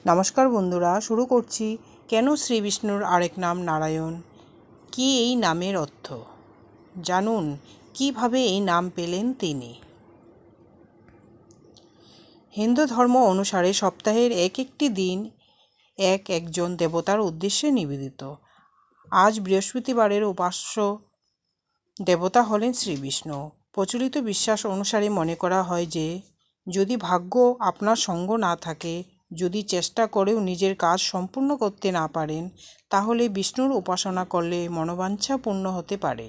নমস্কার বন্ধুরা, শুরু করছি কেন শ্রী বিষ্ণুর আরেক নাম নারায়ণ। কি এই নামের অর্থ জানুন, কিভাবে এই নাম পেলেন তিনি। হিন্দু ধর্ম অনুসারে সপ্তাহের এক একটি দিন একজন দেবতার উদ্দেশ্যে নিবেদিত। আজ বৃহস্পতিবারের উপাস্য দেবতা হলেন শ্রী বিষ্ণু। প্রচলিত বিশ্বাস অনুসারে মনে করা হয় যে যদি ভাগ্য আপনার সঙ্গ না থাকে, যদি চেষ্টা করেও নিজের কাজ সম্পূর্ণ করতে না পারেন, তাহলে বিষ্ণুর উপাসনা করলে মনোবাঞ্ছা পূর্ণ হতে পারে।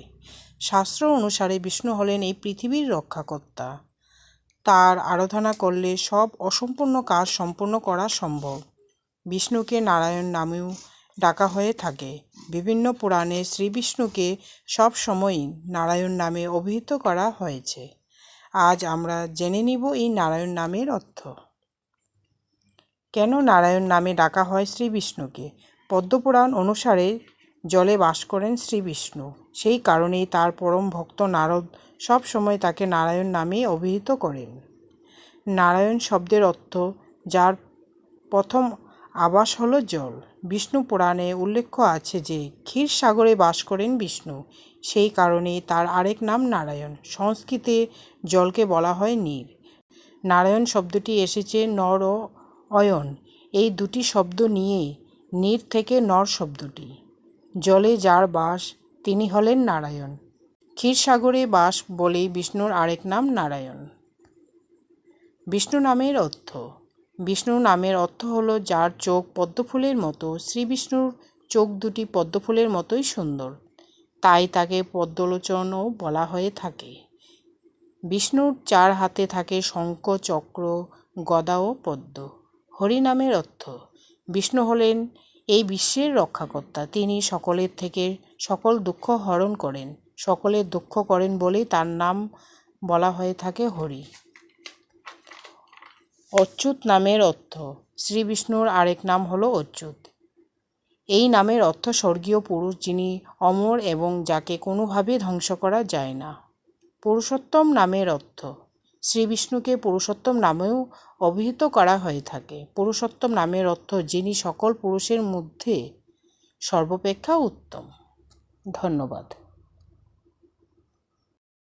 শাস্ত্র অনুসারে বিষ্ণু হলেন এই পৃথিবীর রক্ষাকর্তা। তার আরাধনা করলে সব অসম্পূর্ণ কাজ সম্পূর্ণ করা সম্ভব। বিষ্ণুকে নারায়ণ নামেও ডাকা হয়ে থাকে। বিভিন্ন পুরাণে শ্রীবিষ্ণুকে সব সময়ই নারায়ণ নামে অভিহিত করা হয়েছে। আজ আমরা জেনে নিব এই নারায়ণ নামের অর্থ। কেন নারায়ণ নামে ডাকা হয় শ্রীবিষ্ণুকে? পদ্মপুরাণ অনুসারে জলে বাস করেন শ্রীবিষ্ণু। সেই কারণেই তার পরম ভক্ত নারদ সব সময় তাকে নারায়ণ নামে অভিহিত করেন। নারায়ণ শব্দের অর্থ যার প্রথম আবাস হলো জল। বিষ্ণু পুরাণে উল্লেখ আছে যে ক্ষীরসাগরে বাস করেন বিষ্ণু। সেই কারণেই তার আরেক নাম নারায়ণ। সংস্কৃতে জলকে বলা হয় নীর। নারায়ণ শব্দটি এসেছে নর ও অয়ন এই দুটি শব্দ নিয়ে। নীর থেকে নর শব্দটি। জলে যার বাস তিনি হলেন নারায়ণ। ক্ষীরসাগরে বাস বলেই বিষ্ণুর আরেক নাম নারায়ণ। বিষ্ণু নামের অর্থ। বিষ্ণু নামের অর্থ হলো যার চোখ পদ্মফুলের মতো। শ্রীবিষ্ণুর চোখ দুটি পদ্মফুলের মতোই সুন্দর, তাই তাকে পদ্মলোচনও বলা হয়ে থাকে। বিষ্ণুর চার হাতে থাকে শঙ্খ, চক্র, গদা ও পদ্ম। হরি নামের অর্থ। বিষ্ণু হলেন এই বিশ্বের রক্ষাকর্তা। তিনি সকলের থেকে সকল দুঃখ হরণ করেন। সকলের দুঃখ করেন বলেই তার নাম বলা হয়ে থাকে হরি। অচ্যুত নামের অর্থ। শ্রী বিষ্ণুর আরেক নাম হলো অচ্যুত। এই নামের অর্থ স্বর্গীয় পুরুষ, যিনি অমর এবং যাকে কোনোভাবে ধ্বংস করা যায় না। পুরুষোত্তম নামের অর্থ। শ্রী বিষ্ণুকে পুরুষোত্তম নামেও অভিহিত করা হয়ে থাকে। পুরুষোত্তম নামের অর্থ যিনি সকল পুরুষের মধ্যে সর্বাপেক্ষা উত্তম। ধন্যবাদ।